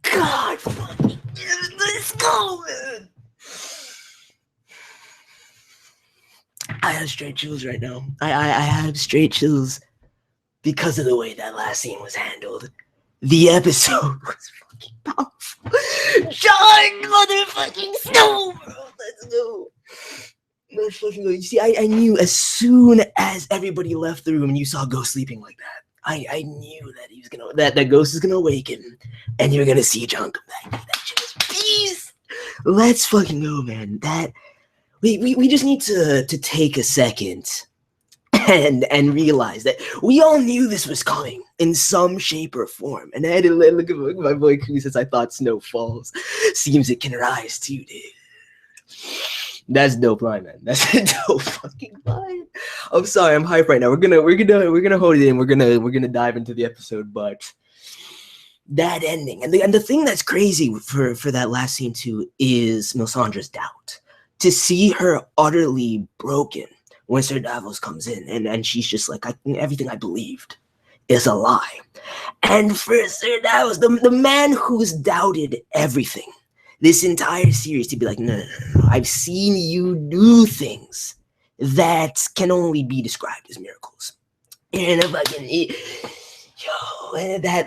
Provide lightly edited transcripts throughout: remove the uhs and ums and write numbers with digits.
God fucking let's go, man. I have straight chills right now. I have straight chills because of the way that last scene was handled. The episode was fucking powerful. Jon motherfucking Snow, bro. Let's go. Let's fucking go. You see, I knew as soon as everybody left the room and you saw Ghost sleeping like that, I knew that he was gonna that Ghost is gonna awaken and you're gonna see Jon come back. That shit was peace. Let's fucking go, man. That we just need to take a second and realize that we all knew this was coming in some shape or form. And I had to look at my boy who says, I thought snow falls. Seems it can rise too, dude. That's dope line, man. That's a dope fucking line. I'm sorry, I'm hyped right now. We're gonna hold it in. We're gonna dive into the episode, but that ending and the thing that's crazy for that last scene too is Melisandre's doubt. To see her utterly broken when Sir Davos comes in and she's just like, everything I believed is a lie. And for Sir Davos, the man who's doubted everything this entire series, to be like, no, I've seen you do things that can only be described as miracles. And if I can,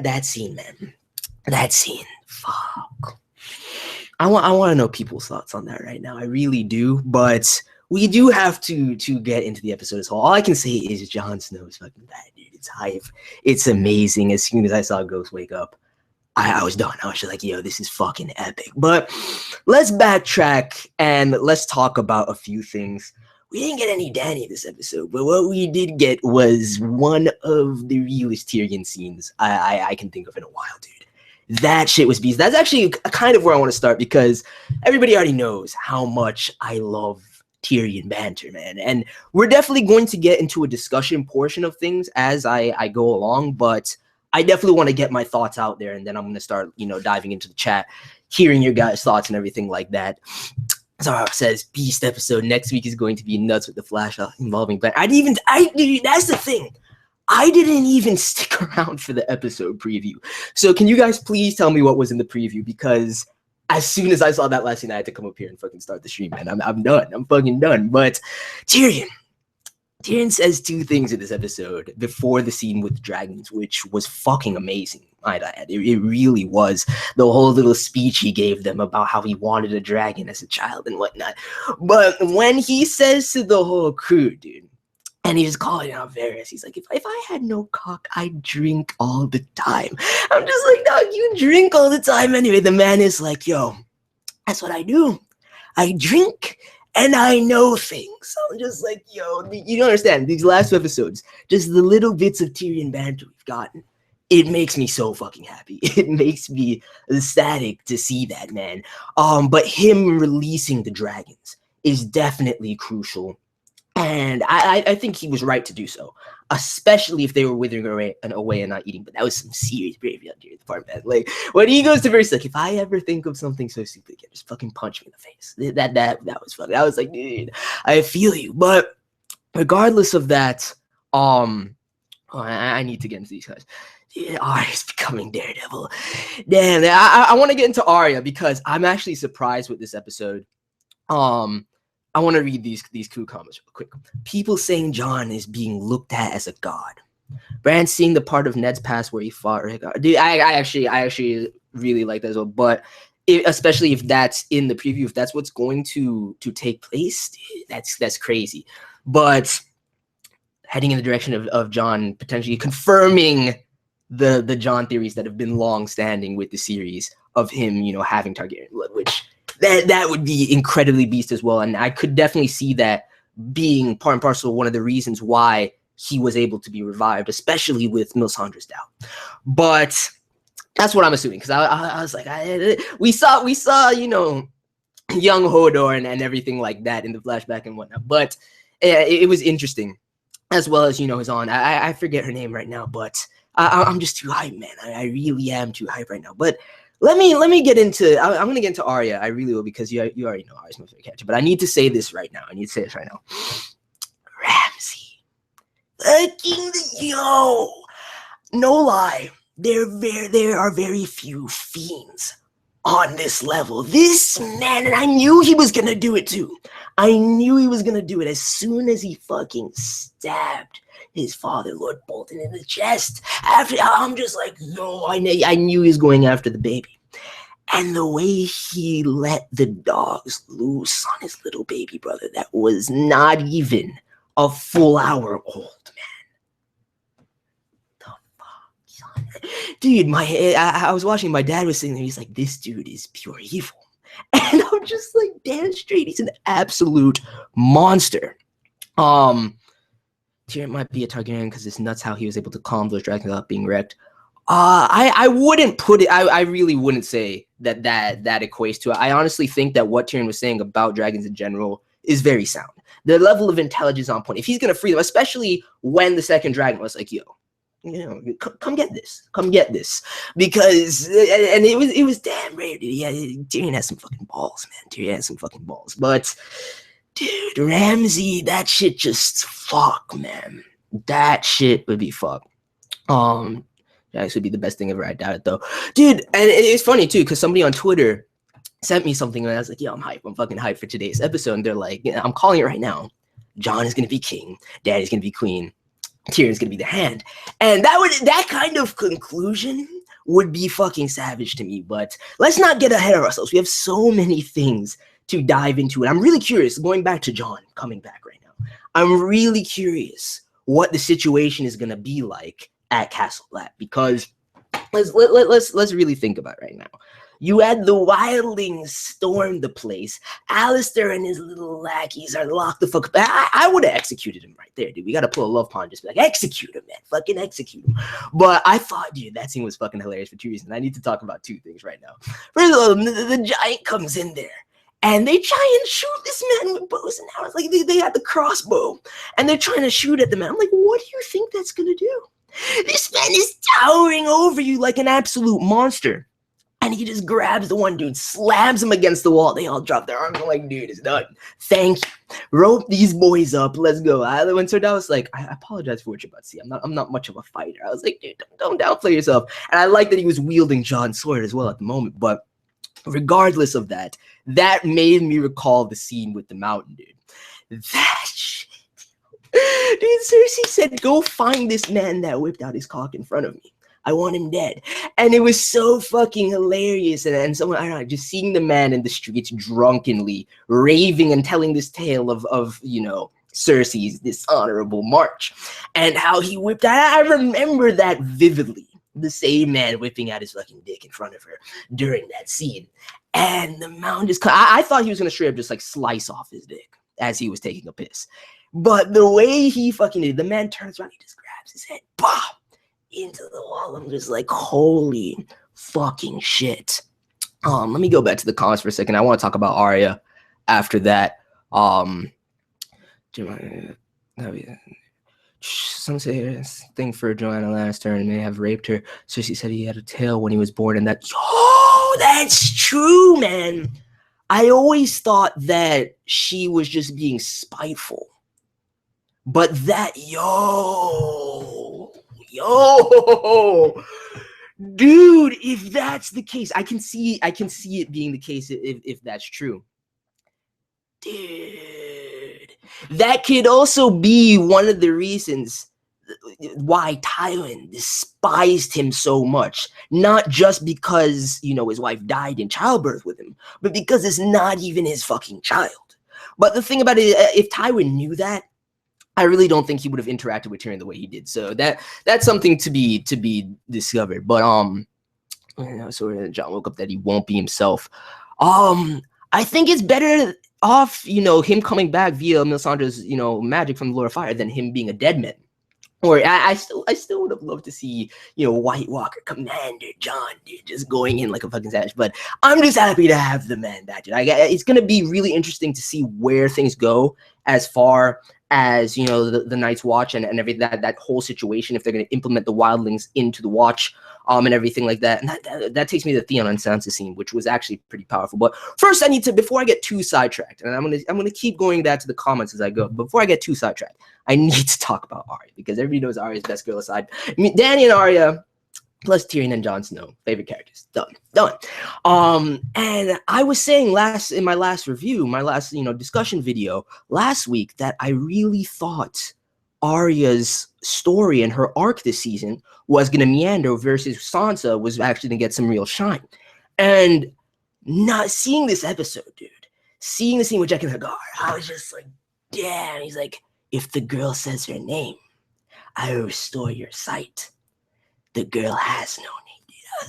that scene, man, that scene, fuck. I want to know people's thoughts on that right now. I really do, but we do have to get into the episode as well. All I can say is Jon Snow is fucking bad, dude. It's hype. It's amazing. As soon as I saw Ghost wake up, I was done. I was just like, yo, this is fucking epic. But let's backtrack and let's talk about a few things. We didn't get any Dany this episode, but what we did get was one of the realest Tyrion scenes I can think of in a while, dude. That shit was beast. That's actually kind of where I want to start because everybody already knows how much I love Tyrion banter, man. And we're definitely going to get into a discussion portion of things as I go along, but I definitely want to get my thoughts out there, and then I'm going to start, diving into the chat, hearing your guys' thoughts and everything like that. Zara says, beast episode next week is going to be nuts with the flash involving Bran. That's the thing. I didn't even stick around for the episode preview. So can you guys please tell me what was in the preview? Because as soon as I saw that last scene, I had to come up here and fucking start the stream, man. I'm done. I'm fucking done. But Tyrion says two things in this episode before the scene with the dragons, which was fucking amazing. It really was. The whole little speech he gave them about how he wanted a dragon as a child and whatnot. But when he says to the whole crew, dude, and he's calling out Varys. He's like, if I had no cock, I'd drink all the time. I'm just like, dog, you drink all the time anyway. The man is like, yo, that's what I do. I drink and I know things. So I'm just like, yo, you don't understand. These last episodes, just the little bits of Tyrion banter we've gotten, it makes me so fucking happy. It makes me ecstatic to see that, man. But him releasing the dragons is definitely crucial. And I think he was right to do so, especially if they were withering away and not eating. But that was some serious bravery on Tyrion's part, man. Like when he goes to Varys, like, if I ever think of something so stupid again, just fucking punch me in the face. That was funny. I was like, dude, I feel you. But regardless of that, I need to get into these guys. Yeah, Arya's becoming Daredevil. Damn, I want to get into Arya because I'm actually surprised with this episode. I want to read these cool comments real quick. People saying Jon is being looked at as a god. Bran seeing the part of Ned's past where he fought Rhaegar. Dude, I actually really like that as well. But especially if that's in the preview, if that's what's going to take place, dude, that's crazy. But heading in the direction of Jon potentially confirming the Jon theories that have been long standing with the series of him, having Targaryen blood, which that would be incredibly beast as well. And I could definitely see that being part and parcel one of the reasons why he was able to be revived, especially with Melisandre's doubt. But that's what I'm assuming, because I was like, we saw young Hodor and everything like that in the flashback and whatnot. But it was interesting, as well as his aunt. I forget her name right now, but I'm just too hyped, man. I really am too hyped right now. But let me get into. I'm gonna get into Arya. I really will, because you already know Arya's my favorite character. But I need to say this right now. Ramsay, fucking yo, no lie. there are very few fiends on this level. This man, and I knew he was gonna do it too. I knew he was gonna do it as soon as he fucking stabbed his father, Lord Bolton, in the chest. After, I'm just like, no, I knew he was going after the baby. And the way he let the dogs loose on his little baby brother that was not even a full hour old, man. The fuck, dude, I was watching, my dad was sitting there, he's like, this dude is pure evil. And I'm just like, damn straight, he's an absolute monster. Tyrion might be a Targaryen because it's nuts how he was able to calm those dragons without being wrecked. I wouldn't put it. I really wouldn't say that equates to it. I honestly think that what Tyrion was saying about dragons in general is very sound. The level of intelligence on point. If he's gonna free them, especially when the second dragon was like, "Yo, you know, come get this, because and it was damn rare, dude. Yeah, Tyrion has some fucking balls, man. Tyrion has some fucking balls, but dude, Ramsay, that shit just fuck, man. That shit would be fuck. That would be the best thing ever. I doubt it though, dude. And it's funny too, because somebody on Twitter sent me something and I was like, yo, I'm hyped. I'm fucking hyped for today's episode. And they're like, yeah, I'm calling it right now. Jon is gonna be king. Daddy's gonna be queen. Tyrion's gonna be the hand. And that kind of conclusion would be fucking savage to me. But let's not get ahead of ourselves. We have so many things to dive into. And I'm really curious, going back to Jon, coming back right now, I'm really curious what the situation is gonna be like at Castle Black, because let's really think about it right now. You had the wildlings storm the place. Alistair and his little lackeys are locked the fuck up. I would have executed him right there, dude. We gotta pull a love pond, just be like, execute him, man. Fucking execute him. But I thought, dude, that scene was fucking hilarious for two reasons. I need to talk about two things right now. First of all, the giant comes in there and they try and shoot this man with bows and arrows. Like they had the crossbow and they're trying to shoot at the man. I'm like, what do you think that's gonna do? This man is towering over you like an absolute monster. And he just grabs the one dude, slams him against the wall. They all drop their arms. I'm like, dude, it's done. Thank you. Rope these boys up. Let's go. When Sir Dow was like, I apologize for what you're about to see. I'm not much of a fighter. I was like, dude, don't downplay yourself. And I like that he was wielding Jon's sword as well at the moment. But regardless of that, that made me recall the scene with the mountain, dude. That shit. Dude, Cersei said, go find this man that whipped out his cock in front of me. I want him dead. And it was so fucking hilarious. And someone, I don't know, just seeing the man in the streets drunkenly raving and telling this tale of you know, Cersei's dishonorable march and how he whipped out. I remember that vividly. The same man whipping out his fucking dick in front of her during that scene. And the mountain just, I thought he was going to straight up just like slice off his dick as he was taking a piss. But the way he fucking did, the man turns around, he just grabs his head, pop, into the wall. I'm just like, holy fucking shit. Let me go back to the comments for a second. I want to talk about Arya after that. Some say this thing for Joanna Lannister and may have raped her. So she said he had a tail when he was born, and that, oh, that's true, man. I always thought that she was just being spiteful. But that, yo, dude, if that's the case, I can see it being the case if that's true. Dude, that could also be one of the reasons why Tyrion despised him so much. Not just because, you know, his wife died in childbirth with him, but because it's not even his fucking child. But the thing about it, if Tyrion knew that, I really don't think he would have interacted with Tyrion the way he did. So that's something to be discovered. But so Jon woke up that he won't be himself. I think it's better off, you know, him coming back via Melisandre's, you know, magic from the Lord of Fire than him being a dead man. Or I still would have loved to see, you know, White Walker Commander Jon, dude, just going in like a fucking savage. But I'm just happy to have the man back, dude. It's gonna be really interesting to see where things go as far as, you know, the Night's Watch and everything, that whole situation, if they're going to implement the wildlings into the Watch and everything like that. And that takes me to the Theon and Sansa scene, which was actually pretty powerful. But first, I need to, before I get too sidetracked, and I'm gonna keep going back to the comments as I go. Before I get too sidetracked, I need to talk about Arya, because everybody knows Arya's best girl aside. I mean, Dany and Arya, plus Tyrion and Jon Snow, favorite characters. Done. And I was saying in my last review, my last discussion video last week, that I really thought Arya's story and her arc this season was gonna meander versus Sansa was actually gonna get some real shine. And not seeing this episode, dude, seeing the scene with Jaqen Hagar, I was just like, damn. He's like, if the girl says her name, I will restore your sight. The girl has no name.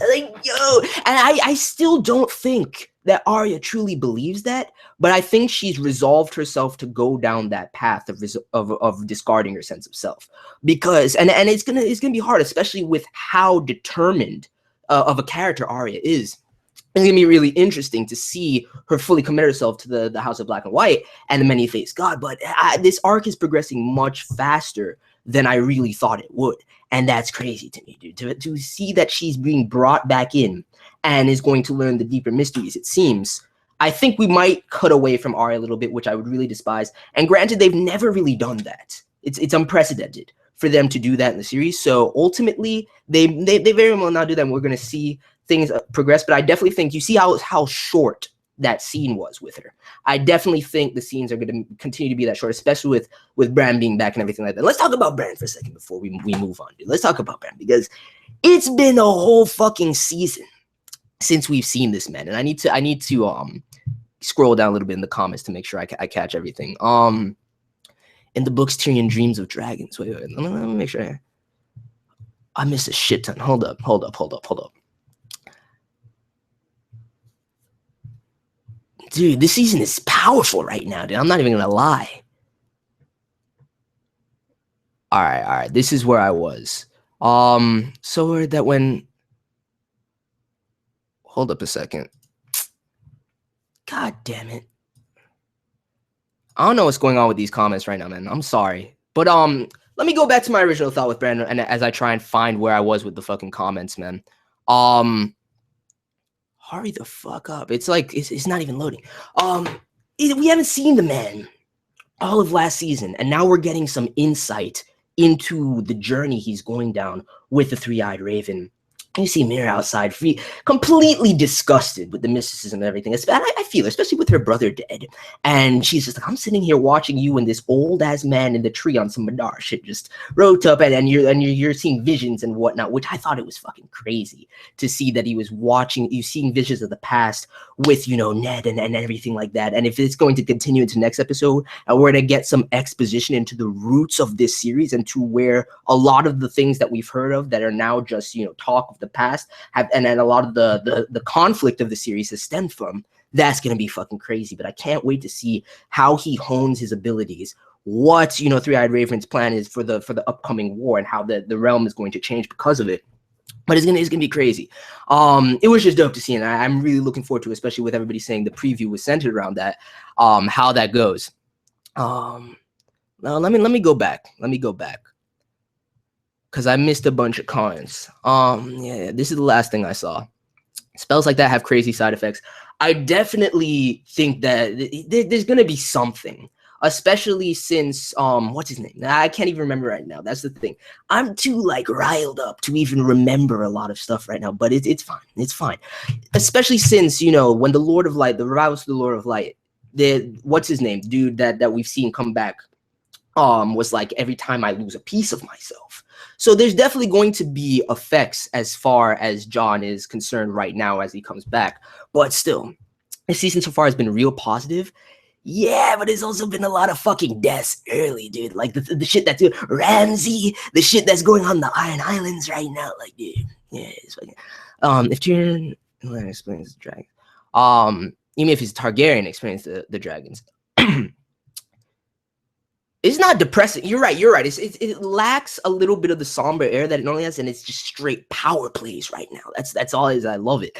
Like, yo, and I still don't think that Arya truly believes that, but I think she's resolved herself to go down that path of discarding her sense of self, because and it's gonna be hard, especially with how determined of a character Arya is. It's gonna be really interesting to see her fully commit herself to the House of Black and White and the many-faced God. But this arc is progressing much faster than I really thought it would. And that's crazy to me, dude. To see that she's being brought back in and is going to learn the deeper mysteries, it seems. I think we might cut away from Arya a little bit, which I would really despise. And granted, they've never really done that. It's unprecedented for them to do that in the series. So ultimately, they very well not do that. And we're going to see things progress. But I definitely think you see how short that scene was with her. I definitely think the scenes are going to continue to be that short, especially with Bran being back and everything like that. Let's talk about Bran for a second before we move on, dude. Let's talk about Bran, because it's been a whole fucking season since we've seen this man, and I need to scroll down a little bit in the comments to make sure I catch everything. In the books, Tyrion dreams of dragons. Wait, let me make sure. I missed a shit ton. Hold up. Dude, this season is powerful right now, dude. I'm not even gonna lie. All right. This is where I was. So that when... Hold up a second. God damn it. I don't know what's going on with these comments right now, man. I'm sorry. But let me go back to my original thought with Brandon, and as I try and find where I was with the fucking comments, man. Hurry the fuck up. It's like it's not even loading. We haven't seen the man all of last season, and now we're getting some insight into the journey he's going down with the three-eyed raven. You see Mira outside, completely disgusted with the mysticism and everything. I feel, especially with her brother dead. And she's just like, I'm sitting here watching you and this old-ass man in the tree on some Madar shit just wrote up, and you're seeing visions and whatnot, which I thought it was fucking crazy to see that he was seeing visions of the past with, Ned and everything like that. And if it's going to continue into next episode, and we're going to get some exposition into the roots of this series and to where a lot of the things that we've heard of that are now just, talk of the past and then a lot of the conflict of the series has stemmed from, that's going to be fucking crazy. But I can't wait to see how he hones his abilities, what Three-Eyed Raven's plan is for the upcoming war, and how the realm is going to change because of it. But it's gonna be crazy. It was just dope to see, and I'm really looking forward to it, especially with everybody saying the preview was centered around that, how that goes. Now let me go back. Because I missed a bunch of comments. Yeah, this is the last thing I saw. Spells like that have crazy side effects. I definitely think that there's gonna be something, especially since what's his name? I can't even remember right now. That's the thing. I'm too riled up to even remember a lot of stuff right now. But it's fine. It's fine. Especially since when the Lord of Light, the rivals to the Lord of Light, what's his name? Dude that we've seen come back, was like, every time I lose a piece of myself. So there's definitely going to be effects as far as Jon is concerned right now as he comes back. But still, this season so far has been real positive. Yeah, but there's also been a lot of fucking deaths early, dude. Like the shit that's Ramsay, the shit that's going on the Iron Islands right now. Like, dude, yeah, it's fucking. If Tyrion explains the dragon, even if he's Targaryen, explains the dragons. It's not depressing. You're right. It lacks a little bit of the somber air that it normally has, and it's just straight power plays right now. That's all it is. I love it.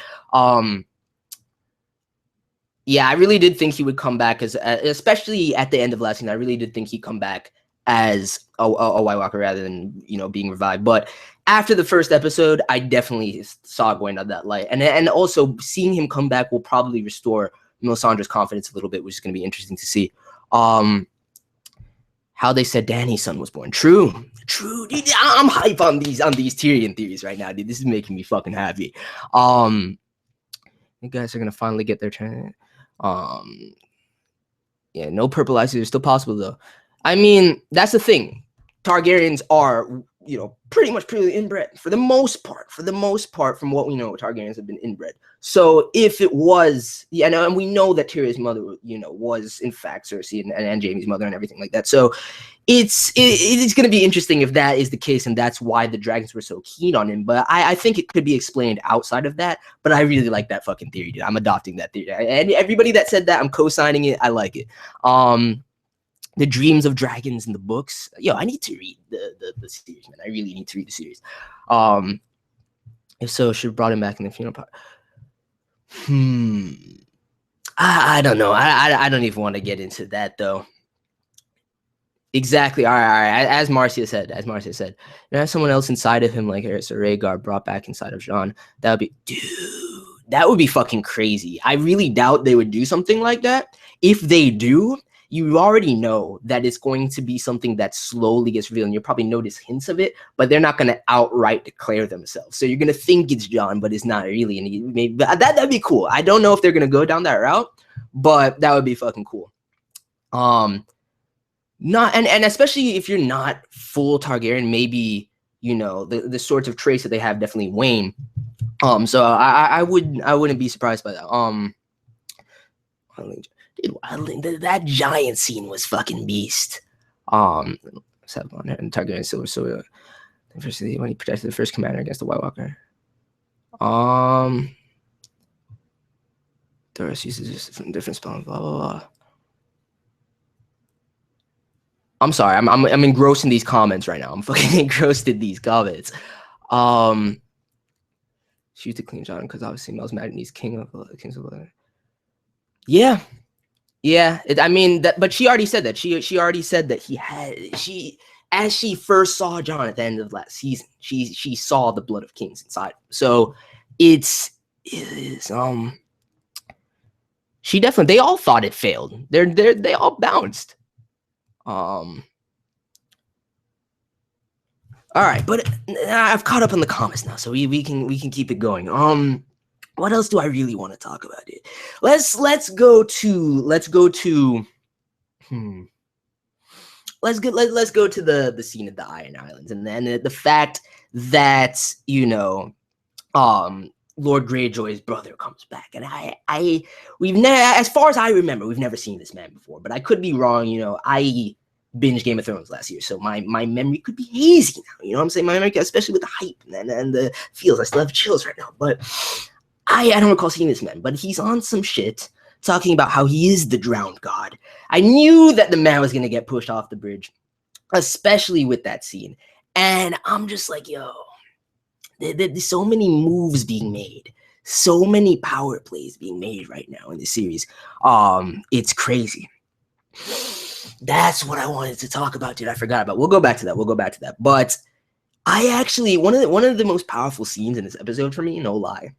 Yeah, I really did think he would come back especially at the end of last season. I really did think he'd come back as a White Walker rather than being revived. But after the first episode, I definitely saw it going down that light, and also seeing him come back will probably restore Melisandre's confidence a little bit, which is going to be interesting to see. how they said Dany's son was born. True. Dude, I'm hype on these Tyrion theories right now, dude. This is making me fucking happy. You guys are gonna finally get their turn. Yeah, no purple eyes is still possible though. I mean, that's the thing. Targaryens are, pretty much purely inbred for the most part. For the most part, from what we know, Targaryens have been inbred. So if it was, and we know that Tyrion's mother, was in fact Cersei and Jaime's mother and everything like that. So it's going to be interesting if that is the case, and that's why the dragons were so keen on him. But I think it could be explained outside of that. But I really like that fucking theory, dude. I'm adopting that theory, and everybody that said that, I'm co-signing it. I like it. The dreams of dragons in the books. Yo, I need to read the series, man. I really need to read the series. If so, should have brought him back in the funeral part. I don't know. I don't even want to get into that though. Exactly. All right. As Marcia said, there's someone else inside of him, like Rhaegar brought back inside of Jon. That would be, dude. That would be fucking crazy. I really doubt they would do something like that. If they do, you already know that it's going to be something that slowly gets revealed, and you'll probably notice hints of it, but they're not going to outright declare themselves. So you're going to think it's Jon, but it's not really. And maybe that'd be cool. I don't know if they're going to go down that route, but that would be fucking cool. Not and especially if you're not full Targaryen, maybe the sorts of traits that they have definitely wane. So I wouldn't be surprised by that. Dude, that giant scene was fucking beast. And Targaryen silver sword. When he protected the first commander against the White Walker. Doris uses different spells. Blah blah blah. I'm sorry. I'm engrossed in these comments right now. I'm fucking engrossed in these comments. She used to clean Jon because obviously Mel's mad and he's kings of blood. Yeah. But she already said that. She already said that as she first saw Jon at the end of last season, she saw the blood of kings inside. So it is she definitely, they all thought it failed. They all bounced. All right, but I've caught up on the comments now, so we can keep it going. What else do I really want to talk about? It. Let's go to the scene of the Iron Islands, and then the fact that Lord Greyjoy's brother comes back, and we've never, as far as I remember, we've never seen this man before, but I could be wrong. I binged Game of Thrones last year, so my memory could be hazy now. You know what I'm saying? My memory, especially with the hype and the feels. I still have chills right now, but I don't recall seeing this man. But he's on some shit talking about how he is the drowned god. I knew that the man was gonna get pushed off the bridge, especially with that scene, and I'm just like, yo. There's so many moves being made, so many power plays being made right now in this series. It's crazy. That's what I wanted to talk about, dude. I forgot about. We'll go back to that. But I actually one of the most powerful scenes in this episode for me, no lie.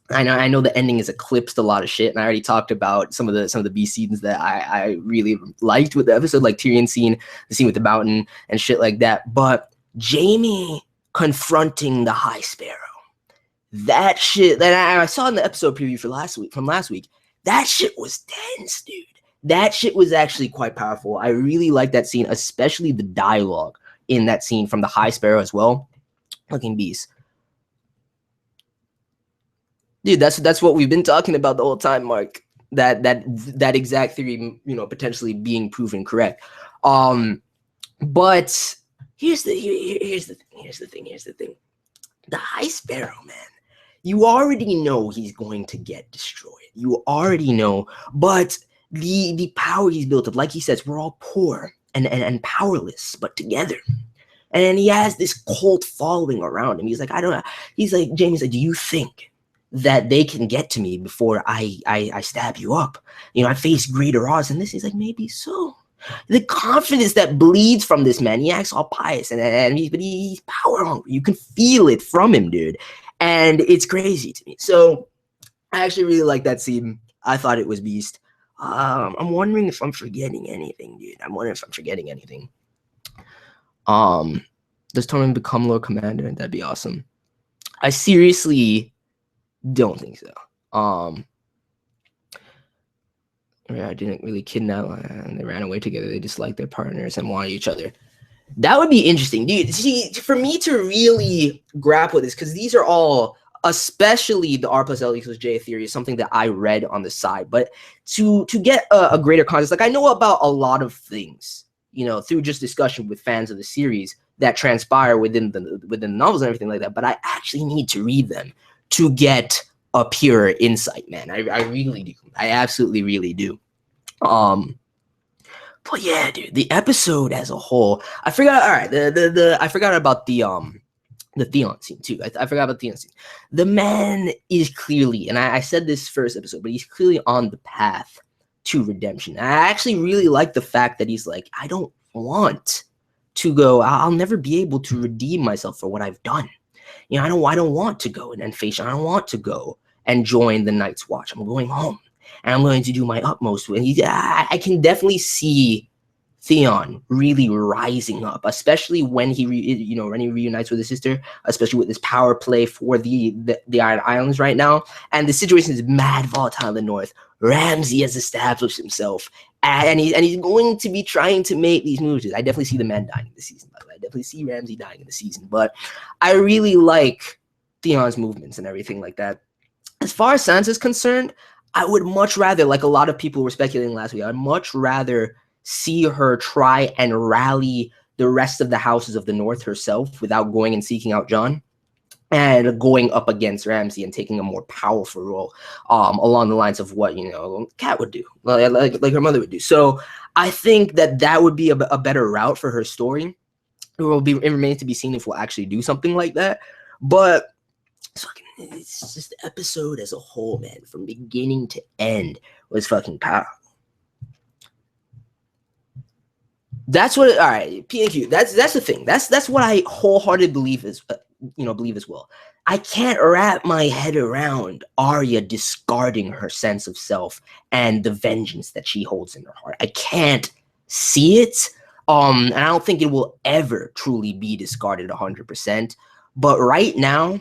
I know the ending has eclipsed a lot of shit, and I already talked about some of the B scenes that I really liked with the episode, like Tyrion scene, the scene with the mountain and shit like that. But Jaime confronting the High Sparrow, that shit that I saw in the episode preview from last week, that shit was tense, dude. That shit was actually quite powerful. I really like that scene, especially the dialogue in that scene from the High Sparrow as well. Fucking beast, dude. That's what we've been talking about the whole time, Mark. That exact theory, potentially being proven correct. But Here's the thing. The High Sparrow, man. You already know he's going to get destroyed. You already know. But the power he's built up, like he says, we're all poor and powerless, but together. And he has this cult following around him. He's like, Jaime's like, do you think that they can get to me before I stab you up? I face greater odds than this. He's like, maybe so. The confidence that bleeds from this man, he acts all pious but he's power hungry. You can feel it from him, dude, and it's crazy to me. So I actually really like that scene. I thought it was beast. I'm wondering if I'm forgetting anything, dude. Does Tormund become Lord Commander? That'd be awesome. I seriously don't think so. I didn't really kidnap, and they ran away together. They just liked their partners and wanted each other. That would be interesting, dude. See, for me to really grapple with this, because these are all, especially the R plus L equals J theory, is something that I read on the side. But to get a greater context, like I know about a lot of things, through just discussion with fans of the series that transpire within the novels and everything like that. But I actually need to read them to get a pure insight, man. I really do. I absolutely really do. But yeah, dude, the episode as a whole, I forgot. All right, I forgot about the Theon scene too. I forgot about the Theon scene. The man is clearly, and I said this first episode, but he's clearly on the path to redemption. And I actually really like the fact that he's like, I don't want to go. I'll never be able to redeem myself for what I've done. I don't want to go and face. I don't want to go and join the Night's Watch. I'm going home. And I'm going to do my utmost. And I can definitely see Theon really rising up, especially when he reunites with his sister, especially with this power play for the Iron Islands right now. And the situation is mad volatile in the north. Ramsay has established himself, and he's going to be trying to make these moves. I definitely see the man dying in the season, by the way. I definitely see Ramsay dying in the season, but I really like Theon's movements and everything like that. As far as Sansa's concerned, I would much rather, like a lot of people were speculating last week, I'd much rather see her try and rally the rest of the houses of the North herself without going and seeking out Jon and going up against Ramsay and taking a more powerful role along the lines of what, Kat would do, like her mother would do. So I think that would be a better route for her story. It remains to be seen if we'll actually do something like that. But it's just the episode as a whole, man, from beginning to end was fucking powerful. That's what. All right, PNQ. That's the thing. That's what I wholeheartedly believe as well. I can't wrap my head around Arya discarding her sense of self and the vengeance that she holds in her heart. I can't see it. And I don't think it will ever truly be discarded 100%. But right now,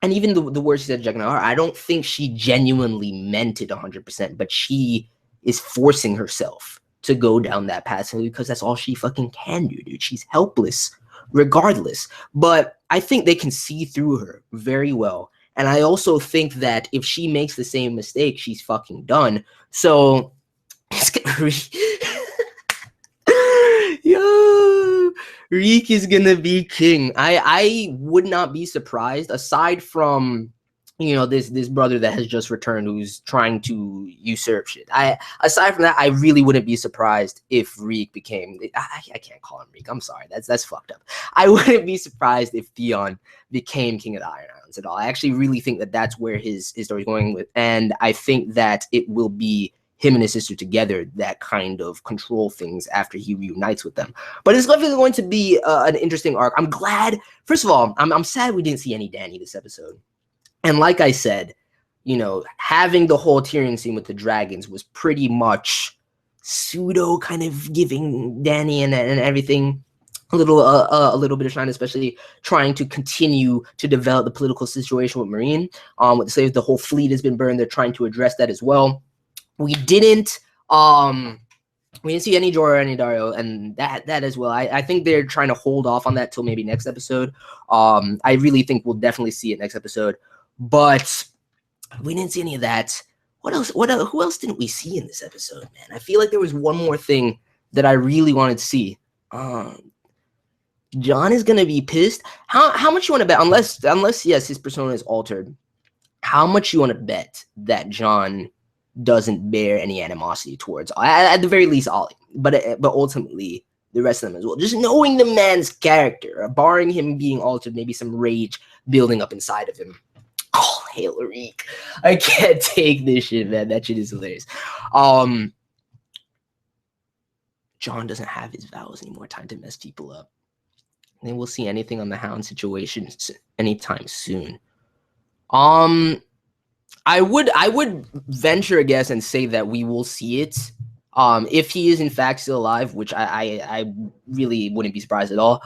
and even the words she said, Juggernaut, I don't think she genuinely meant it 100%, but she is forcing herself to go down that path because that's all she fucking can do, dude. She's helpless regardless. But I think they can see through her very well. And I also think that if she makes the same mistake, she's fucking done. So it's gonna Yo, Reek is gonna be king. I would not be surprised, aside from this brother that has just returned who's trying to usurp shit. Aside from that, I really wouldn't be surprised if Reek became. I can't call him Reek. I'm sorry, that's fucked up. I wouldn't be surprised if Theon became king of the Iron Islands at all. I actually really think that that's where his story is going with, and I think that it will be him and his sister together that kind of control things after he reunites with them. But it's definitely going to be an interesting arc. I'm glad. First of all, I'm sad we didn't see any Dany this episode. And like I said, having the whole Tyrion scene with the dragons was pretty much pseudo kind of giving Dany and everything a little bit of shine, especially trying to continue to develop the political situation with Meereen. With the slaves, the whole fleet has been burned. They're trying to address that as well. We didn't see any Jorah or any Dario, and that as well. I think they're trying to hold off on that till maybe next episode. I really think we'll definitely see it next episode, but we didn't see any of that. What else? Who else didn't we see in this episode, man? I feel like there was one more thing that I really wanted to see. Jon is gonna be pissed. How much you want to bet? Unless yes, his persona is altered. How much you want to bet that Jon doesn't bear any animosity towards, at the very least, Ollie, but ultimately the rest of them as well. Just knowing the man's character, barring him being altered, maybe some rage building up inside of him. Oh, hail Reek. I can't take this shit, man. That shit is hilarious. Jon doesn't have his vows anymore. Time to mess people up. And we'll see anything on the Hound situation anytime soon. I would venture a guess and say that we will see it If he is in fact still alive, which I really wouldn't be surprised at all,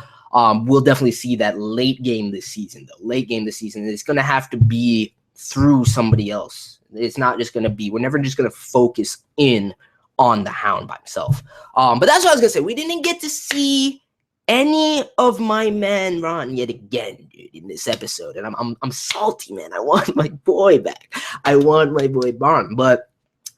we'll definitely see that late game this season, though. Late game this season, it's going to have to be through somebody else. It's not just going to be, we're never just going to focus in on the Hound by himself. But that's what I was going to say. We didn't get to see any of my man Ron yet again, dude, in this episode. And I'm salty, man. I want my boy back. I want my boy Bran. But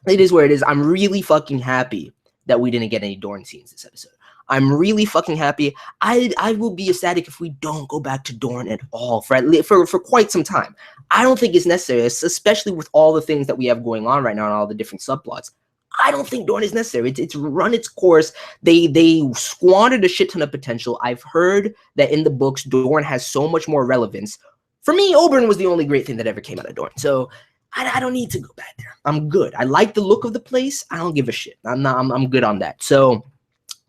it is where it is. I'm really fucking happy that we didn't get any Dorne scenes this episode. I'm really fucking happy. I will be ecstatic if we don't go back to Dorne at all for quite some time. I don't think it's necessary, especially with all the things that we have going on right now and all the different subplots. I don't think Dorne is necessary. It's run its course. They squandered a shit ton of potential. I've heard that in the books, Dorne has so much more relevance. For me, Oberyn was the only great thing that ever came out of Dorne. So I don't need to go back there. I'm good. I like the look of the place. I don't give a shit. I'm good on that. So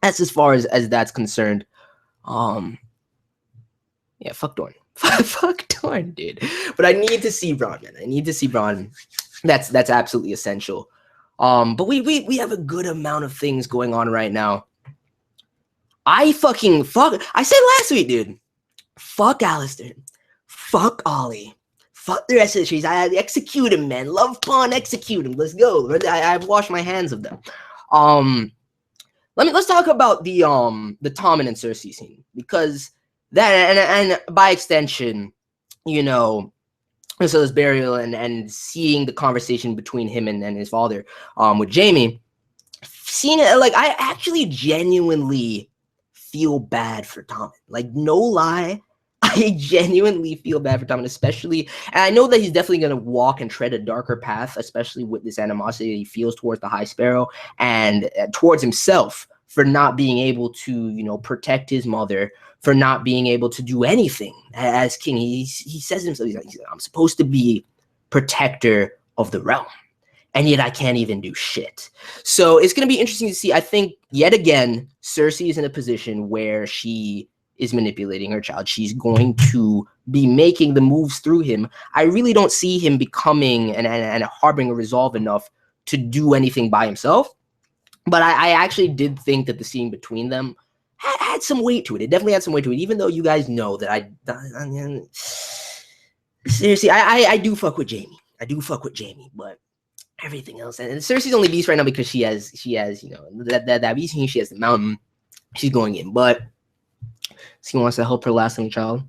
that's as far as that's concerned. Yeah, fuck Dorne. Fuck Dorne, dude. But I need to see Bran, man. I need to see Bran. That's absolutely essential. But we have a good amount of things going on right now. I said last week, dude. Fuck Alistair. Fuck Ollie. Fuck the rest of the trees. I execute him, man. Love pawn, execute him. Let's go. I've washed my hands of them. Let's talk about the Tommen and Cersei scene, because that and by extension, you know, so this burial and seeing the conversation between him and his father, with Jaime, seeing it, like, I actually genuinely feel bad for Tommen. Like, no lie, I genuinely feel bad for Tommen, especially, and I know that he's definitely going to walk and tread a darker path, especially with this animosity that he feels towards the High Sparrow and towards himself for not being able to, you know, protect his mother, for not being able to do anything as king. He says to himself, he's like, I'm supposed to be protector of the realm, and yet I can't even do shit. So it's going to be interesting to see. I think, yet again, Cersei is in a position where she is manipulating her child. She's going to be making the moves through him. I really don't see him becoming and harboring a resolve enough to do anything by himself. But I actually did think that the scene between them had some weight to it. It definitely had some weight to it, even though you guys know that seriously, I do fuck with Jaime. I do fuck with Jaime, but everything else, and Cersei's only beast right now because she has, you know, that beast, she has the mountain. She's going in, but she wants to help her last living child.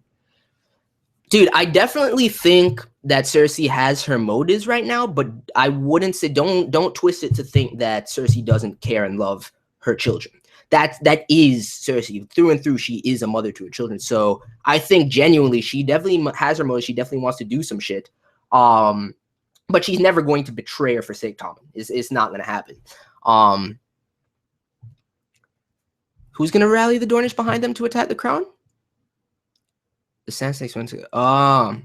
Dude, I definitely think that Cersei has her motives right now, but I wouldn't say, don't twist it to think that Cersei doesn't care and love her children. That is Cersei through and through. She is a mother to her children. So I think genuinely she definitely has her motives. She definitely wants to do some shit. But she's never going to betray or forsake Tommen. It's not going to happen. Who's going to rally the Dornish behind them to attack the crown? The Sand Snakes went to. I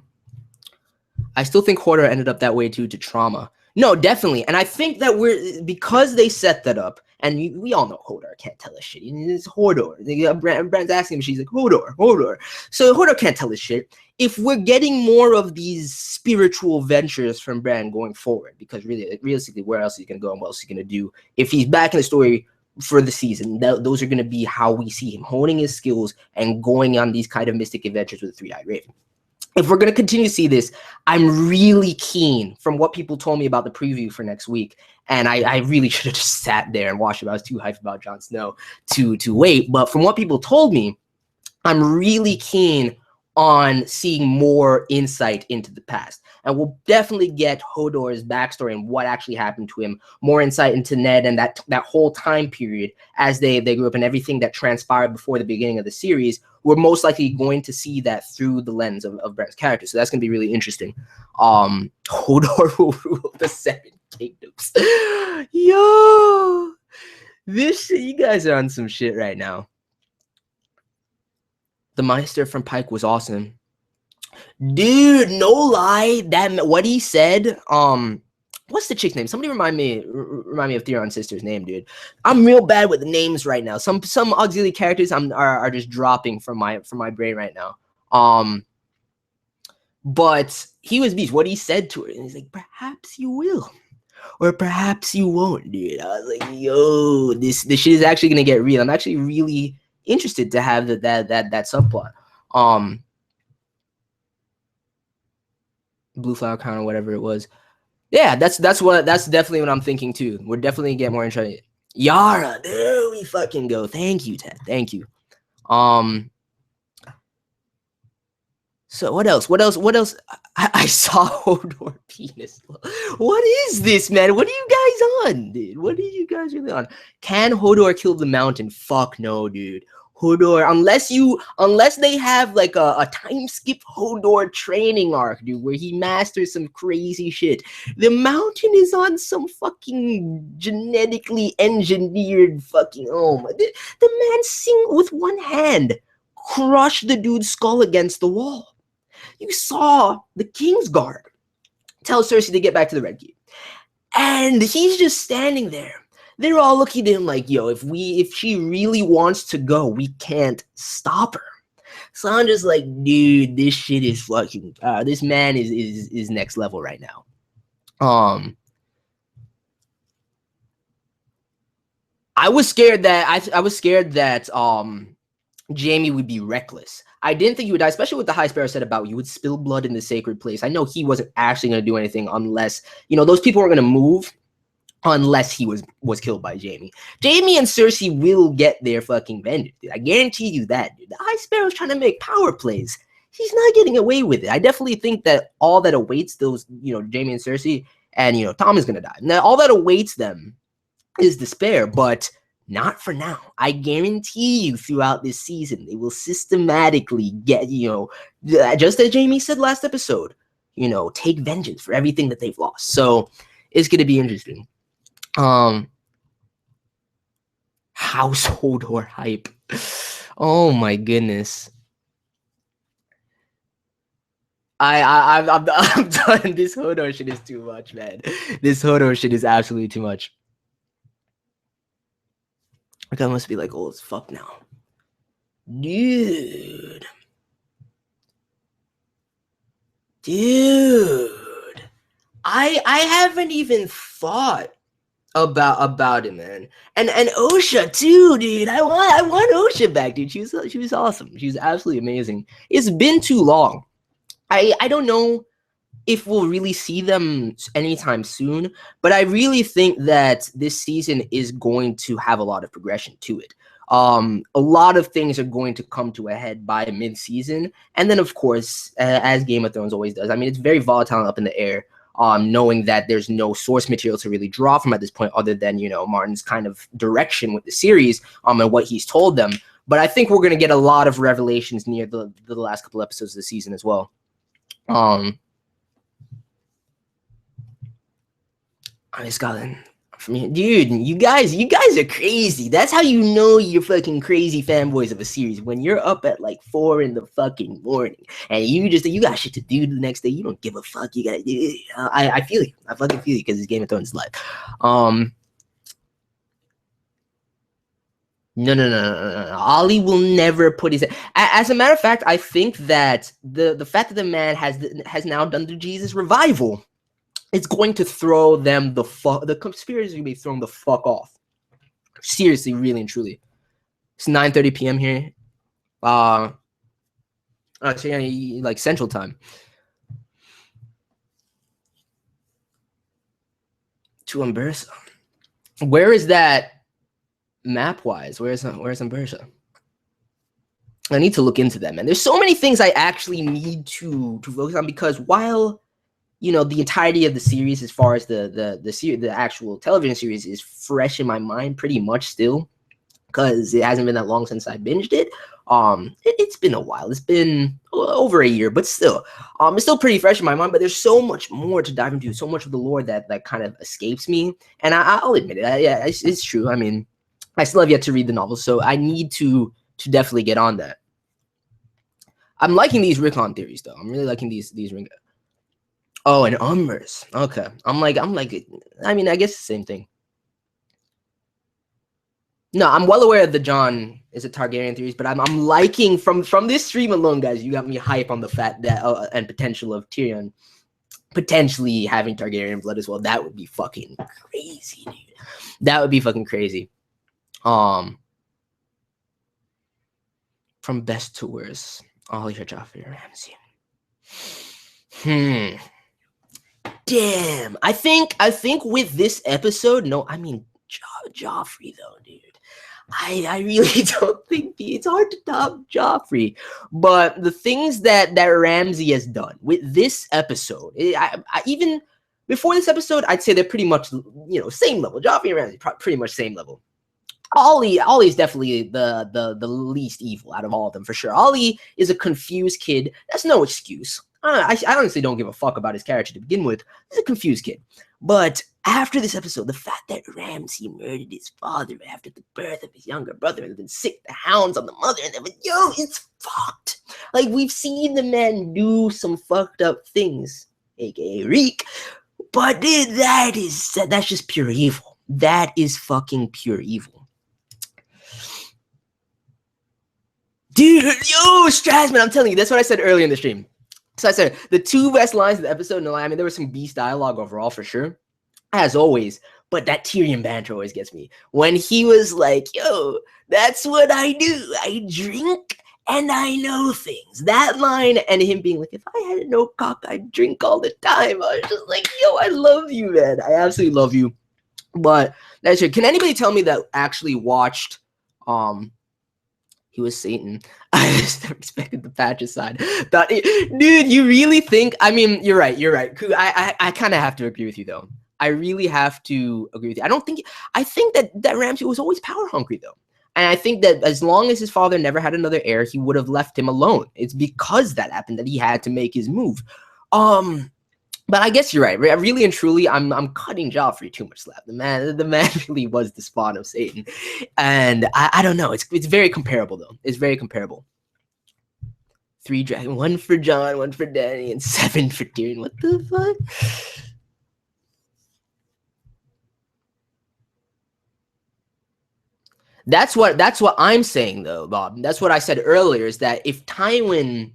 still think Hodor ended up that way due to trauma. No, definitely. And I think that because they set that up, and we all know Hodor can't tell us shit. It's Hodor. Bran's asking him, she's like, Hodor. So Hodor can't tell us shit. If we're getting more of these spiritual ventures from Bran going forward, because realistically, where else is he going to go and what else is he going to do? If he's back in the story for the season, those are going to be how we see him honing his skills and going on these kind of mystic adventures with the Three-Eyed Raven. If we're going to continue to see this, I'm really keen, from what people told me about the preview for next week, and I really should have just sat there and watched it. I was too hyped about Jon Snow to wait. But from what people told me, I'm really keen on seeing more insight into the past. And we'll definitely get Hodor's backstory and what actually happened to him, more insight into Ned and that whole time period as they grew up and everything that transpired before the beginning of the series. We're most likely going to see that through the lens of Bran's character. So that's going to be really interesting. Hodor will rule the Seven Kingdoms. Yo! This shit, you guys are on some shit right now. The Meister from Pike was awesome. Dude, no lie. What he said, what's the chick's name? Somebody remind me of Theon's sister's name, dude. I'm real bad with the names right now. Some auxiliary characters are just dropping from my brain right now. But he was beast. What he said to her, and he's like, perhaps you will. or perhaps you won't, dude. I was like, yo, this shit is actually gonna get real. I'm actually really interested to have that subplot. Blue Flower Crown or whatever it was. Yeah, that's definitely what I'm thinking too. We're definitely get more interested. Yara, there we fucking go. Thank you, Ted. Thank you. So what else? I saw Hodor penis. What is this, man? What are you guys on, dude? What are you guys really on? Can Hodor kill the mountain? Fuck no, dude. Hodor, unless they have like a time skip Hodor training arc, dude, where he masters some crazy shit. The mountain is on some fucking genetically engineered fucking the man sing with one hand, crush the dude's skull against the wall. You saw the Kingsguard tell Cersei to get back to the Red Keep, and he's just standing there. They're all looking at him like, yo, if she really wants to go, we can't stop her. So I'm just like, dude, this shit is fucking this man is next level right now. I was scared that Jaime would be reckless. I didn't think he would die, especially with the High Sparrow said about you would spill blood in the sacred place. I know he wasn't actually going to do anything unless, those people weren't going to move unless he was killed by Jaime. Jaime and Cersei will get their fucking vengeance, dude. I guarantee you that, dude. The High Sparrow's trying to make power plays. He's not getting away with it. I definitely think that all that awaits those, Jaime and Cersei, and, Tom is going to die. Now, all that awaits them is despair, but not for now. I guarantee you throughout this season, they will systematically get, just as Jaime said last episode, take vengeance for everything that they've lost. So it's going to be interesting. Household or hype. Oh my goodness. I'm done. This Hodor shit is too much, man. This Hodor shit is absolutely too much. Like, I must be like old as fuck now. Dude. I haven't even thought about it, man. And Osha too, dude. I want Osha back, dude. She was awesome. She was absolutely amazing. It's been too long. I don't know if we'll really see them anytime soon, but I really think that this season is going to have a lot of progression to it. A lot of things are going to come to a head by mid-season, and then of course, as Game of Thrones always does, I mean, it's very volatile up in the air, knowing that there's no source material to really draw from at this point other than, Martin's kind of direction with the series, and what he's told them. But I think we're going to get a lot of revelations near the last couple episodes of the season as well. Scotland, from here, dude. You guys are crazy. That's how you know you're fucking crazy fanboys of a series, when you're up at like 4 in the fucking morning and you got shit to do the next day. You don't give a fuck. You got. I feel you. I fucking feel you because it's Game of Thrones life. No. Ollie will never put his. As a matter of fact, I think that the fact that the man has now done the Jesus revival, it's going to throw them the conspiracy is going to be thrown the fuck off. Seriously, really and truly. It's 9:30 p.m. here. So like Central Time. To Umbersa. Where is that map-wise? Where's Umbersa? I need to look into that, man. There's so many things I actually need to focus on, because while the entirety of the series, as far as the actual television series, is fresh in my mind pretty much still, because it hasn't been that long since I binged it. It's been a while. It's been over a year, but still, it's still pretty fresh in my mind. But there's so much more to dive into, so much of the lore that kind of escapes me, and I'll admit it. Yeah, it's true. I mean, I still have yet to read the novel, so I need to definitely get on that. I'm liking these Rickon theories, though. I'm really liking these Ring. Oh, and Umbers. Okay. I'm like, I mean, I guess the same thing. No, I'm well aware of the Jon is a Targaryen theories, but I'm liking from this stream alone, guys. You got me hype on the fact that and potential of Tyrion potentially having Targaryen blood as well. That would be fucking crazy, dude. That would be fucking crazy. From best to worst, Arya, Joffrey, Ramsay. Damn. I think with this episode, no, I mean Joffrey though, dude. I really don't think it's hard to top Joffrey. But the things that Ramsay has done with this episode, I even before this episode, I'd say they're pretty much same level. Joffrey and Ramsay pretty much same level. Ollie's definitely the least evil out of all of them for sure. Ollie is a confused kid. That's no excuse. I honestly don't give a fuck about his character to begin with. He's a confused kid. But after this episode, the fact that Ramsay murdered his father after the birth of his younger brother and then sicked the hounds on the mother, and then it's fucked. Like, we've seen the man do some fucked up things, aka Reek. But dude, that's just pure evil. That is fucking pure evil. Dude, Strasman, I'm telling you, that's what I said earlier in the stream. So I said the two best lines of the episode, no, I mean, there was some beast dialogue overall for sure, as always, but that Tyrion banter always gets me. When he was like, yo, that's what I do. I drink and I know things. That line and him being like, if I had no cock, I'd drink all the time. I was just like, yo, I love you, man. I absolutely love you. But that's it. Can anybody tell me that actually watched he was Satan? I just never expected the patricide. Dude, you really think? I mean, you're right. I kind of have to agree with you though. I really have to agree with you. I think that Ramsay was always power hungry though. And I think that as long as his father never had another heir, he would have left him alone. It's because that happened that he had to make his move. But I guess you're right. Really and truly, I'm cutting Joffrey too much slack. The man really was the spawn of Satan, and I don't know. It's very comparable though. It's very comparable. 3 dragons, 1 for Jon, 1 for Dany, and 7 for Tyrion. What the fuck? That's what I'm saying though, Bob. That's what I said earlier. Is that if Tywin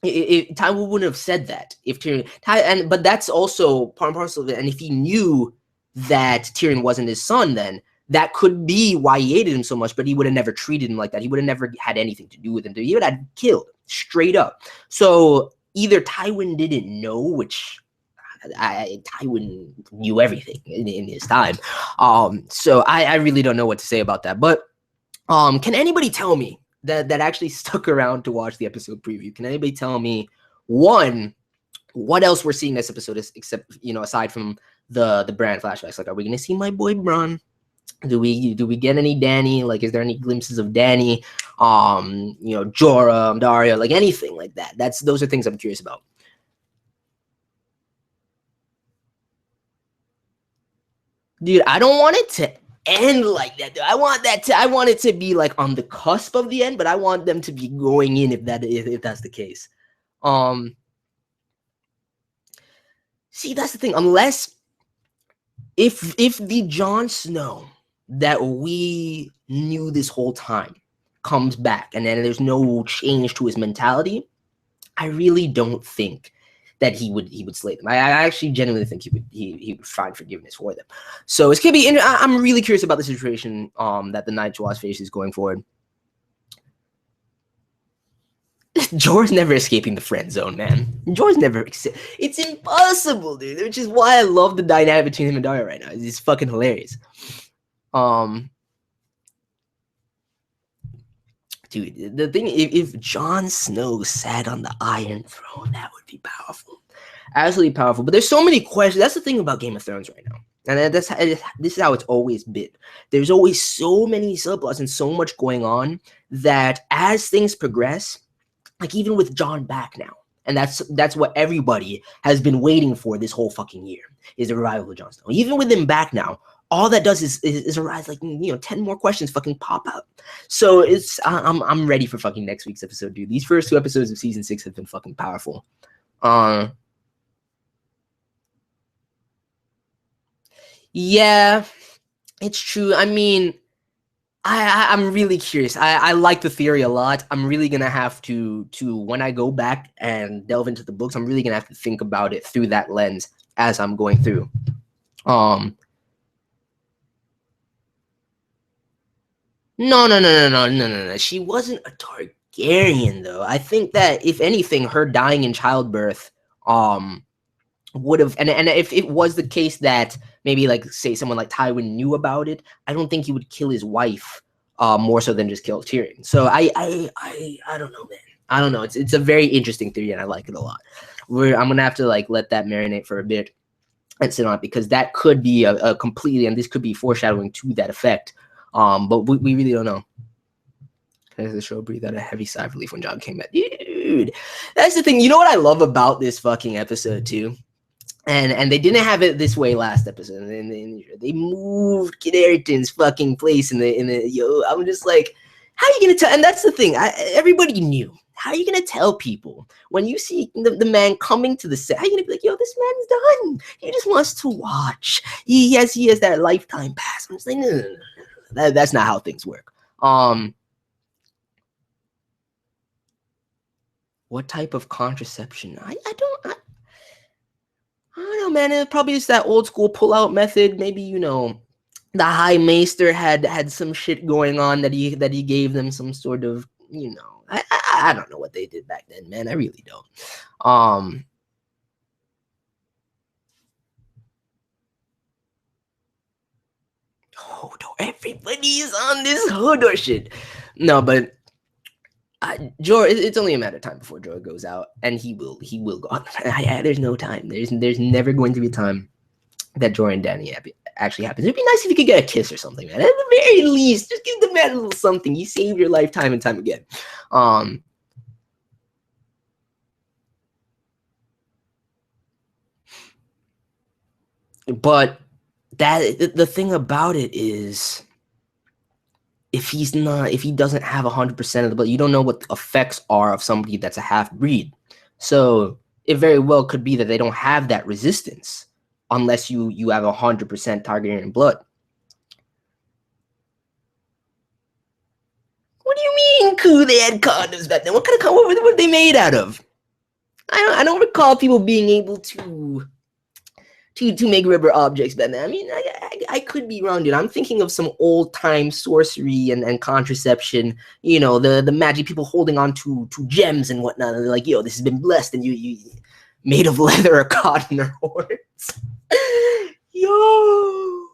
wouldn't have said that if Tyrion, but that's also part and parcel of it. And if he knew that Tyrion wasn't his son, then that could be why he hated him so much. But he would have never treated him like that. He would have never had anything to do with him. He would have killed straight up. So either Tywin didn't know, which Tywin knew everything in his time. So I really don't know what to say about that. But can anybody tell me that actually stuck around to watch the episode preview? Can anybody tell me, one, what else we're seeing this episode except aside from the Bran flashbacks? Like, are we gonna see my boy Bran? Do we get any Dany? Like, is there any glimpses of Dany? Jorah, Arya, like anything like that? Those are things I'm curious about. Dude, I don't want it to end like that. Dude. I want it to be like on the cusp of the end, but I want them to be going in if that's the case. See, that's the thing. Unless if the Jon Snow that we knew this whole time comes back and then there's no change to his mentality, I really don't think that he would slay them. I actually genuinely think he would find forgiveness for them. So it's gonna be. I'm really curious about the situation that the Night Watch faces going forward. Jorah's never escaping the friend zone, man. Jorah's never. It's impossible, dude. Which is why I love the dynamic between him and Arya right now. It's fucking hilarious. Dude, the thing, if Jon Snow sat on the Iron Throne, that would be powerful. Absolutely powerful. But there's so many questions. That's the thing about Game of Thrones right now. And this is how it's always been. There's always so many subplots and so much going on that as things progress, like even with Jon back now, and that's what everybody has been waiting for this whole fucking year, is the revival of Jon Snow. Even with him back now, all that does is arise, like 10 more questions fucking pop out. So I'm ready for fucking next week's episode, dude. These first 2 episodes of season 6 have been fucking powerful. Yeah, it's true. I mean, I'm really curious. I like the theory a lot. I'm really gonna have to when I go back and delve into the books, I'm really gonna have to think about it through that lens as I'm going through. No. She wasn't a Targaryen though. I think that if anything, her dying in childbirth, would have, and if it was the case that maybe like say someone like Tywin knew about it, I don't think he would kill his wife, more so than just kill Tyrion. So I don't know, man. I don't know. It's a very interesting theory, and I like it a lot. I'm gonna have to like let that marinate for a bit and sit on it because that could be a completely, and this could be foreshadowing to that effect. But we really don't know. As the show breathed out a heavy sigh of relief when Jon came back. Dude, that's the thing. You know what I love about this fucking episode too? And they didn't have it this way last episode. And they moved Kit Harington's fucking place in the yo. I'm just like, how are you gonna tell? And that's the thing. Everybody knew. How are you gonna tell people when you see the man coming to the set? How are you gonna be like, yo, this man's done. He just wants to watch. He has that lifetime pass. I'm just like, no. That's not how things work. What type of contraception? I don't know, man. It probably is that old school pull-out method. Maybe the High Maester had some shit going on that he gave them some sort of I don't know what they did back then, man. I really don't. Hodor, everybody is on this Hodor shit. No, but Jorah, it's only a matter of time before Jorah goes out, and he will go on. There's no time. There's never going to be a time that Jorah and Dany actually happens. It'd be nice if you could get a kiss or something, man. At the very least, just give the man a little something. You saved your life time and time again. But the thing about it is, if he doesn't have 100% of the blood, you don't know what the effects are of somebody that's a half breed. So it very well could be that they don't have that resistance unless you have 100% Targaryen blood. What do you mean, Koo? They had condoms back then. What kind of what were they made out of? I don't recall people being able to make rubber objects back then. I mean, I could be wrong, dude. I'm thinking of some old time sorcery and contraception. The magic people holding on to gems and whatnot. And they're like, yo, this has been blessed, and you made of leather or cotton or horns. Yo,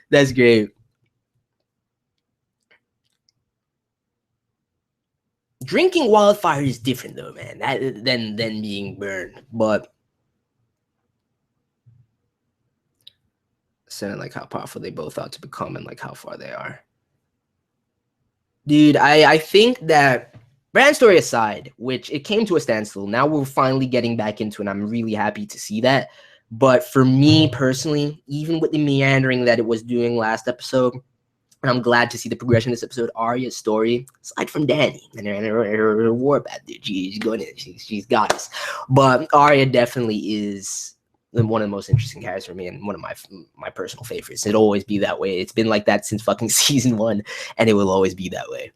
that's great. Drinking wildfire is different though, man. Than being burned, but saying like how powerful they both ought to become and like how far they are. Dude, I think that Bran's story aside, which it came to a standstill, now we're finally getting back into it, and I'm really happy to see that. But for me personally, even with the meandering that it was doing last episode, and I'm glad to see the progression of this episode, Arya's story, aside from Dany and her war path, dude, she's going in, she's got us. But Arya definitely is one of the most interesting characters for me, and one of my personal favorites. It'll always be that way. It's been like that since fucking season 1, and it will always be that way.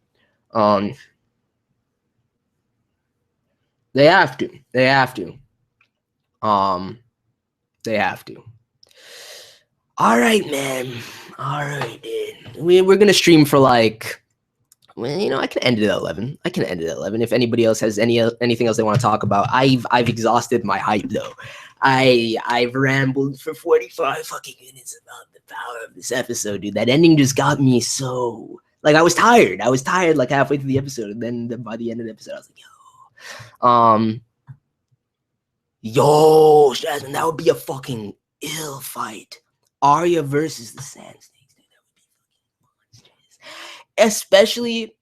They have to. They have to. All right, man. All right, dude. We're gonna stream for like, well, I can end it at 11. If anybody else has anything else they want to talk about, I've exhausted my hype though. I've rambled for 45 fucking minutes about the power of this episode, dude. That ending just got me so like I was tired like halfway through the episode, and then by the end of the episode, I was like, yo, Jasmine, that would be a fucking ill fight. Arya versus the Sand Snakes, dude. That would be fucking monstrous. Especially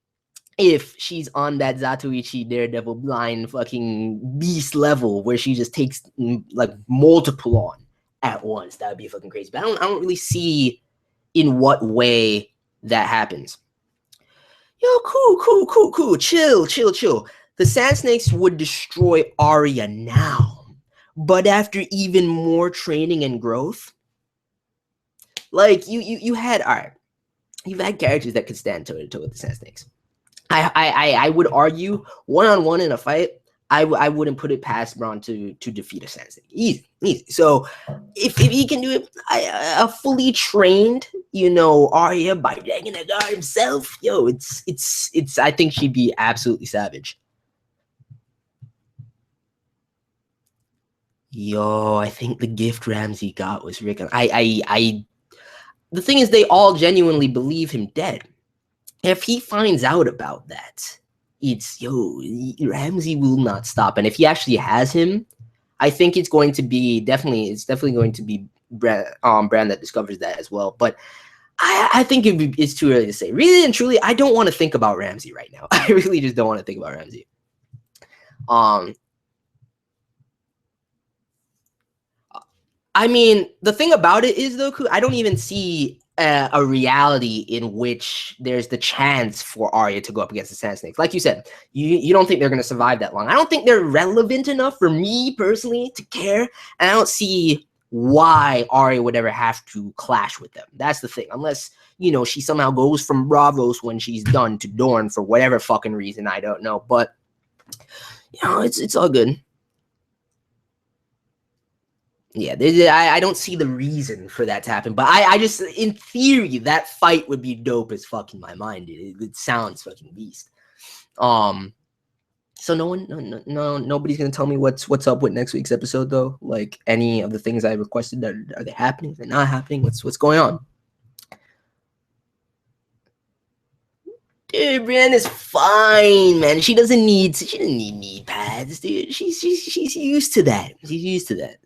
if she's on that Zatoichi Daredevil blind fucking beast level where she just takes like multiple on at once. That would be fucking crazy. But I don't really see in what way that happens. Yo, cool. Chill. The Sand Snakes would destroy Arya now, but after even more training and growth, like you had, all right. you've had characters that could stand toe to toe with the Sand Snakes. I would argue one-on-one in a fight, I wouldn't put it past Bron to defeat a Sand Snake. Easy. So if he can do it, a fully trained, Arya by dragging a guard himself, it's I think she'd be absolutely savage. I think the gift Ramsay got was Rick. The thing is, they all genuinely believe him dead. If he finds out about that, Ramsay will not stop. And if he actually has him, I think it's definitely going to be Bran that discovers that as well. But I think it's too early to say. Really and truly, I don't want to think about Ramsay right now. I really just don't want to think about Ramsay. I mean, the thing about it is, though, I don't even see a reality in which there's the chance for Arya to go up against the Sand Snakes. Like you said, you don't think they're going to survive that long. I don't think they're relevant enough for me personally to care, and I don't see why Arya would ever have to clash with them. That's the thing. Unless, she somehow goes from Braavos when she's done to Dorne for whatever fucking reason, I don't know. But, it's all good. Yeah, I don't see the reason for that to happen, but I just, in theory, that fight would be dope as fuck in my mind. It sounds fucking beast. So nobody's gonna tell me what's up with next week's episode though. Like any of the things I requested, are they happening? Are they not happening? What's going on? Dude, Bran is fine, man. She doesn't need knee pads, dude. She's used to that. She's used to that.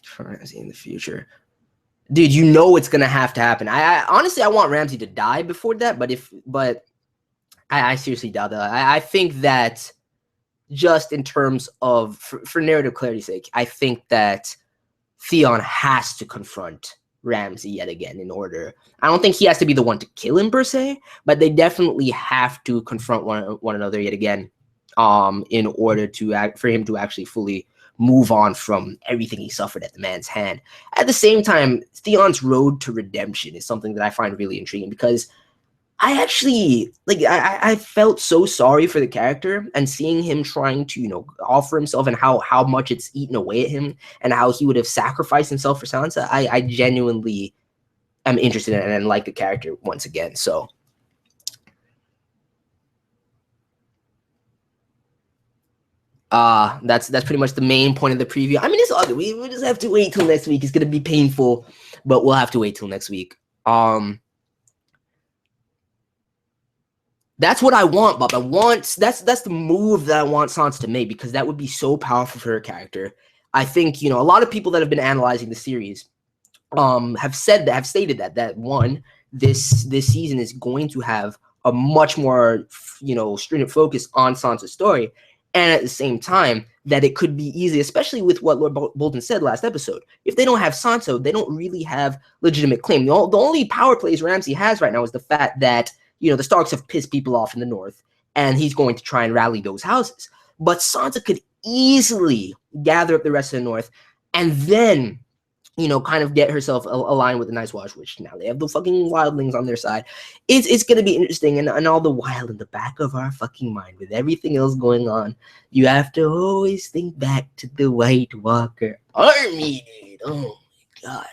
For Ramsay in the future, dude, it's gonna have to happen. I honestly, I want Ramsay to die before that, but I seriously doubt that. I think that just in terms of for narrative clarity's sake, I think that Theon has to confront Ramsay yet again in order. I don't think he has to be the one to kill him per se, but they definitely have to confront one another yet again, in order for him to actually fully move on from everything he suffered at the man's hand. At the same time, Theon's road to redemption is something that I find really intriguing, because I actually, I felt so sorry for the character, and seeing him trying to, offer himself, and how much it's eaten away at him, and how he would have sacrificed himself for Sansa, I genuinely am interested in it and like the character once again, so. That's pretty much the main point of the preview. I mean, it's all good. We just have to wait till next week. It's gonna be painful, but we'll have to wait till next week. That's what I want, Bob. That's the move that I want Sansa to make, because that would be so powerful for her character. I think, a lot of people that have been analyzing the series have stated that one, this season is going to have a much more stringent focus on Sansa's story. And at the same time, that it could be easy, especially with what Lord Bolton said last episode. If they don't have Sansa, they don't really have legitimate claim. The only power plays Ramsay has right now is the fact that, the Starks have pissed people off in the north, and he's going to try and rally those houses. But Sansa could easily gather up the rest of the north, and then, kind of get herself aligned with the Night's Watch, which now they have the fucking wildlings on their side. It's going to be interesting, and all the while in the back of our fucking mind, with everything else going on, you have to always think back to the White Walker army, dude. Oh my god,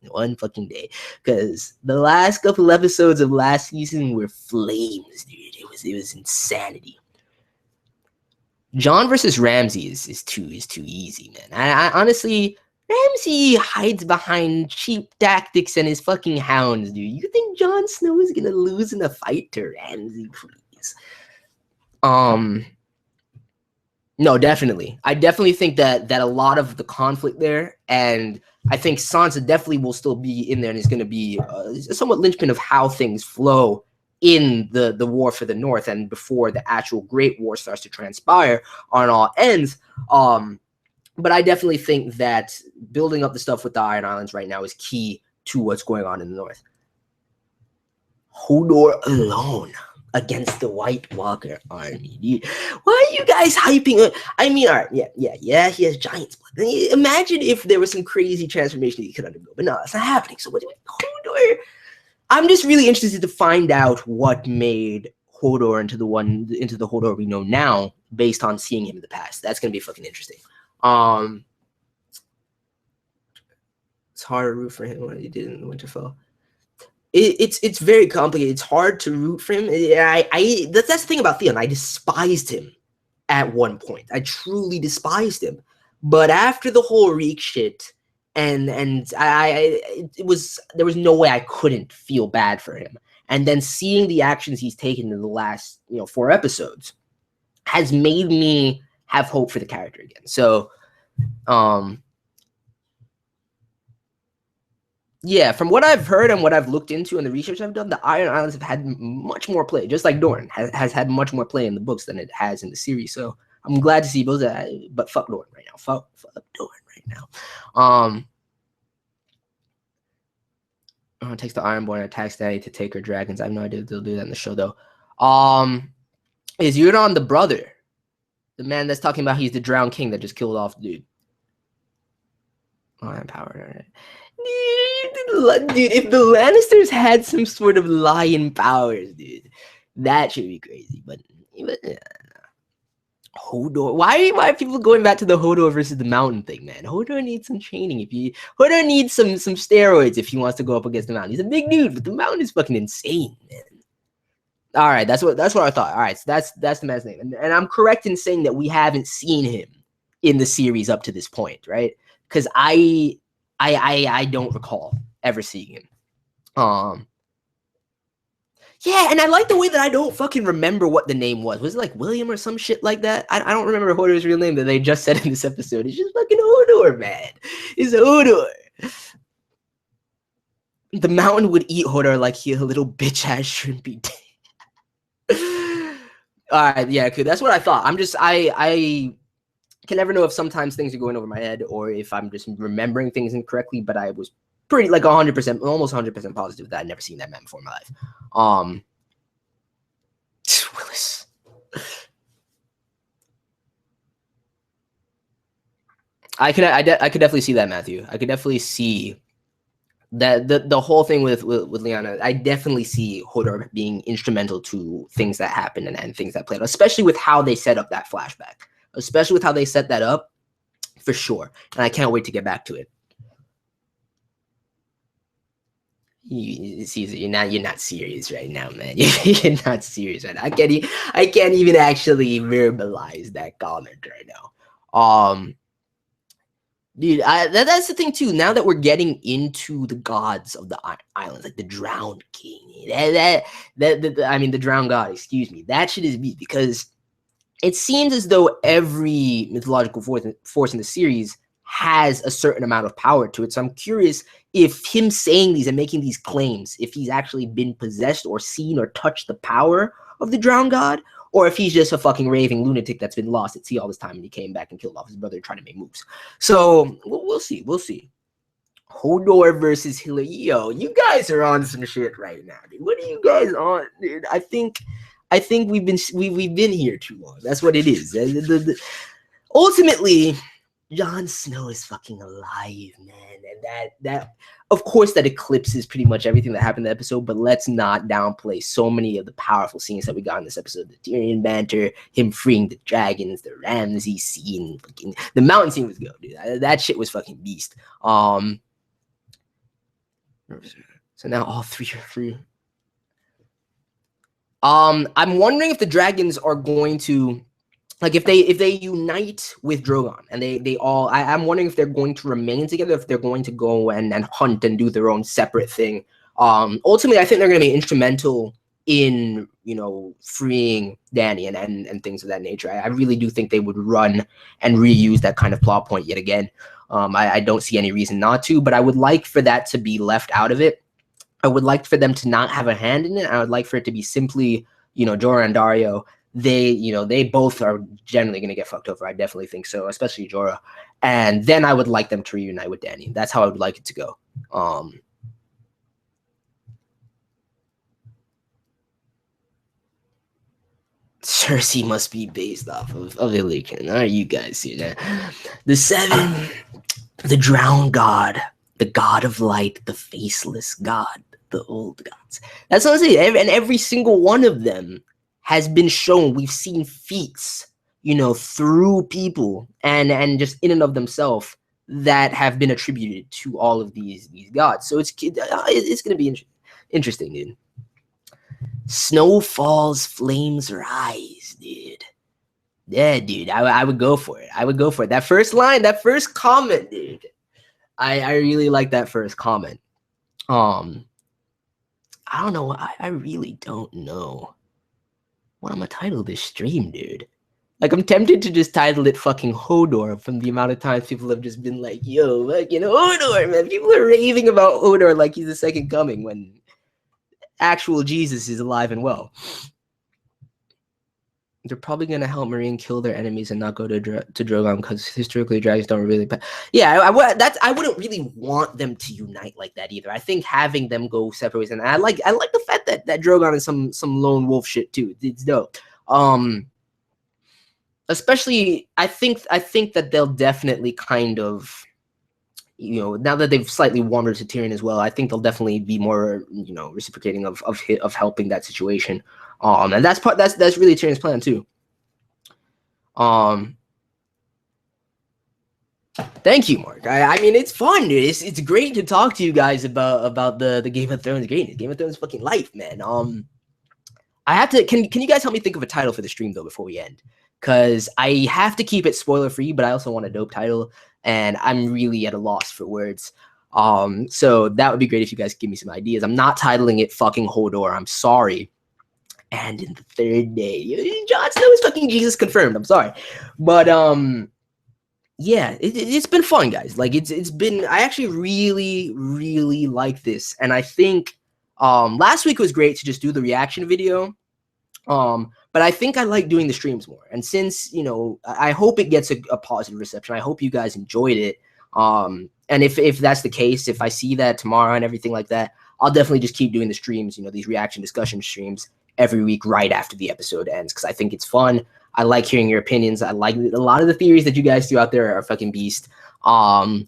one fucking day, because the last couple episodes of last season were flames, dude. It was insanity. Jon versus Ramsay is too easy, man. I honestly, Ramsay hides behind cheap tactics and his fucking hounds, dude. You think Jon Snow is gonna lose in a fight to Ramsay, please? No, definitely. I definitely think that a lot of the conflict there, and I think Sansa definitely will still be in there, and is going to be somewhat linchpin of how things flow in the war for the North, and before the actual Great War starts to transpire on all ends. But I definitely think that building up the stuff with the Iron Islands right now is key to what's going on in the North. Hodor alone. against the White Walker army, dude. Why are you guys hyping? I mean, all right, yeah, he has giant's blood. Imagine if there was some crazy transformation he could undergo, but no, that's not happening. So what do Hodor? I'm just really interested to find out what made Hodor into the Hodor we know now, based on seeing him in the past. That's gonna be fucking interesting. It's hard to root for him when he did in the Winterfell. It's very complicated. It's hard to root for him. That's the thing about Theon. I despised him at one point. I truly despised him. But after the whole Reek shit, and there was no way I couldn't feel bad for him. And then seeing the actions he's taken in the last 4 episodes has made me have hope for the character again. So, yeah, from what I've heard and what I've looked into and the research I've done, the Iron Islands have had much more play, just like Dorne has had much more play in the books than it has in the series. So I'm glad to see both that, but fuck Dorne right now. Fuck Dorne right now. Takes the Ironborn and attacks Daddy to take her dragons. I have no idea if they'll do that in the show though. Is Euron the brother? The man that's talking about he's the drowned king that just killed off the dude. Oh, I'm powered. Dude, if the Lannisters had some sort of lion powers, dude, that should be crazy. But Hodor, why are people going back to the Hodor versus the Mountain thing, man? Hodor needs some training. Hodor needs some steroids if he wants to go up against the Mountain. He's a big dude, but the Mountain is fucking insane, man. All right, that's what I thought. All right, so that's the man's name, and I'm correct in saying that we haven't seen him in the series up to this point, right? Because I don't recall ever seeing him. Yeah, and I like the way that I don't fucking remember what the name was. Was it like William or some shit like that? I don't remember Hodor's real name that they just said in this episode. It's just fucking Hodor, man. It's Hodor. The Mountain would eat Hodor like he a little bitch ass shrimpy. All right, yeah, cool. That's what I thought. I can never know if sometimes things are going over my head or if I'm just remembering things incorrectly, but I was pretty like 100%, almost 100% positive that I'd never seen that man before in my life. Willis. I could definitely see that, Matthew. I could definitely see that the whole thing with Lyanna. I definitely see Hodor being instrumental to things that happen and things that played out, especially with how they set up that flashback. Especially with how they set that up, for sure. And I can't wait to get back to it. Caesar, you're not serious right now, man. You're not serious right now. I can't even actually verbalize that comment right now. Dude, that's the thing too. Now that we're getting into the gods of the islands, like the Drowned King, I mean the Drowned God. Excuse me. That shit is beat because it seems as though every mythological force in the series has a certain amount of power to it. So I'm curious if him saying these and making these claims, if he's actually been possessed or seen or touched the power of the Drowned God, or if he's just a fucking raving lunatic that's been lost at sea all this time and he came back and killed off his brother trying to make moves. So we'll see. We'll see. Hodor versus Hillary. Yo, you guys are on some shit right now, dude. What are you guys on, dude? I think we've been here too long. That's what it is. Ultimately, Jon Snow is fucking alive, man. And that of course that eclipses pretty much everything that happened in the episode, but let's not downplay so many of the powerful scenes that we got in this episode. The Tyrion banter, him freeing the dragons, the Ramsay scene, fucking the mountain scene was good, dude. That shit was fucking beast. So now all three are free. I'm wondering if the dragons are going to, like, if they unite with Drogon and they all, I'm wondering if they're going to remain together, if they're going to go and hunt and do their own separate thing. Ultimately, I think they're going to be instrumental in, freeing Dany and things of that nature. I really do think they would run and reuse that kind of plot point yet again. I don't see any reason not to, but I would like for that to be left out of it. I would like for them to not have a hand in it. I would like for it to be simply, Jorah and Daario. They both are generally going to get fucked over. I definitely think so, especially Jorah. And then I would like them to reunite with Dany. That's how I would like it to go. Cersei must be based off of Illican. All right, you guys see that? The seven, the drowned god, the god of light, the faceless god, the old gods. That's what I'm saying. And every single one of them has been shown. We've seen feats, through people and just in and of themselves that have been attributed to all of these gods. So it's gonna be interesting, dude. Snow falls, flames rise, dude. Yeah, dude, I would go for it. I would go for it. That first line, that first comment, dude. I really like that first comment. I don't know. I really don't know what I'm gonna title this stream, dude. Like, I'm tempted to just title it fucking Hodor from the amount of times people have just been like, yo, Hodor, man. People are raving about Hodor like he's the second coming when actual Jesus is alive and well. They're probably gonna help Marine kill their enemies and not go to Drogon because historically dragons don't really. Yeah, I wouldn't really want them to unite like that either. I think having them go separate ways, and I like the fact that Drogon is some lone wolf shit too. It's dope. Especially, I think that they'll definitely kind of, now that they've slightly warmed to Tyrion as well, I think they'll definitely be more, reciprocating of helping that situation. And that's really Tyrion's plan too. Thank you, Mark. I mean, it's fun, dude. It's great to talk to you guys about the Game of Thrones greatness. Game of Thrones fucking life, man. I have to. Can you guys help me think of a title for the stream though before we end? Because I have to keep it spoiler free, but I also want a dope title, and I'm really at a loss for words. So that would be great if you guys give me some ideas. I'm not titling it fucking Hodor. I'm sorry. And in the third day, Jon Snow is fucking Jesus confirmed. I'm sorry, but yeah, it's been fun, guys. Like it's been. I actually really like this, and I think last week was great to just do the reaction video. But I think I like doing the streams more. And since, I hope it gets a positive reception. I hope you guys enjoyed it. And if that's the case, if I see that tomorrow and everything like that, I'll definitely just keep doing the streams, these reaction discussion streams every week right after the episode ends, because I think it's fun. I like hearing your opinions. I like a lot of the theories that you guys do out there are fucking beast. So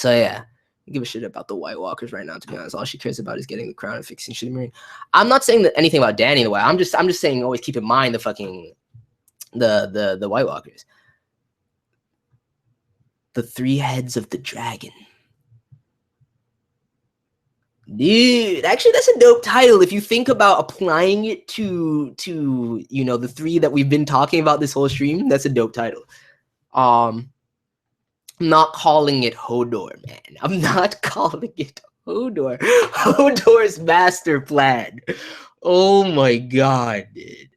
yeah. Give a shit about the White Walkers right now, to be honest. All she cares about is getting the crown and fixing shitty Marine. I'm not saying that anything about Dany in the way. I'm just saying always keep in mind the fucking the White Walkers. The three heads of the dragon. Dude, actually that's a dope title if you think about applying it to the three that we've been talking about this whole stream. That's a dope title. I'm not calling it Hodor, man. I'm not calling it Hodor. Hodor's master plan. Oh my god, dude.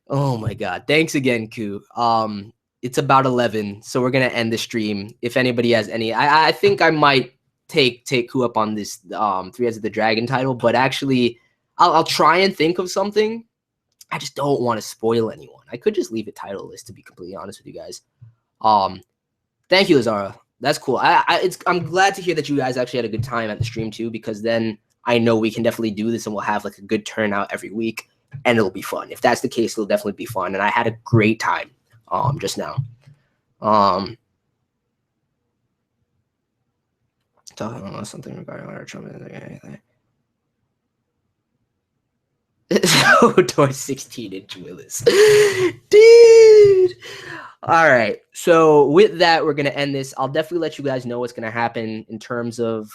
Oh my god. Thanks again, Ku. It's about 11, so we're gonna end the stream. If anybody has any, I think I might take Ku up on this Three Heads of the Dragon title, but actually I'll try and think of something. I just don't want to spoil anyone. I could just leave it titleless, to be completely honest with you guys. Thank you, Lazara. That's cool. I'm glad to hear that you guys actually had a good time at the stream too, because then I know we can definitely do this and we'll have like a good turnout every week and it'll be fun. If that's the case, it'll definitely be fun. And I had a great time just now. Talking about something regarding our children. Hodor 16-inch Willis. Dude. All right. So with that, we're gonna end this. I'll definitely let you guys know what's gonna happen in terms of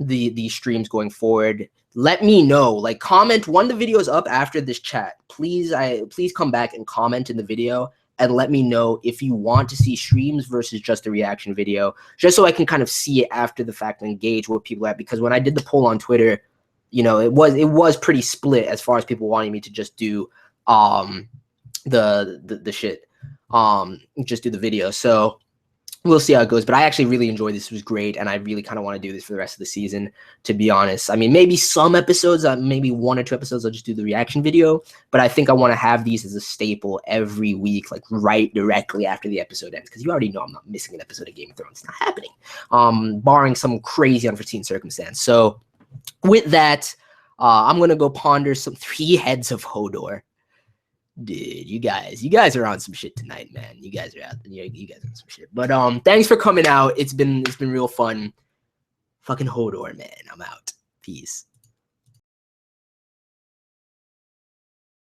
the streams going forward. Let me know. Like, comment when the video is up after this chat. Please come back and comment in the video and let me know if you want to see streams versus just a reaction video, just so I can kind of see it after the fact and engage where people are at. Because when I did the poll on Twitter, it was pretty split as far as people wanting me to just do the shit, just do the video. So we'll see how it goes. But I actually really enjoyed this. It was great, and I really kind of want to do this for the rest of the season, to be honest. I mean, maybe some episodes, maybe 1 or 2 episodes, I'll just do the reaction video. But I think I want to have these as a staple every week, like right directly after the episode ends, because you already know I'm not missing an episode of Game of Thrones. It's not happening, barring some crazy unforeseen circumstance. So with that, I'm gonna go ponder some 3 heads of Hodor. Dude, you guys are on some shit tonight, man. You guys are out. You guys are on some shit. But thanks for coming out. It's been real fun. Fucking Hodor, man. I'm out. Peace.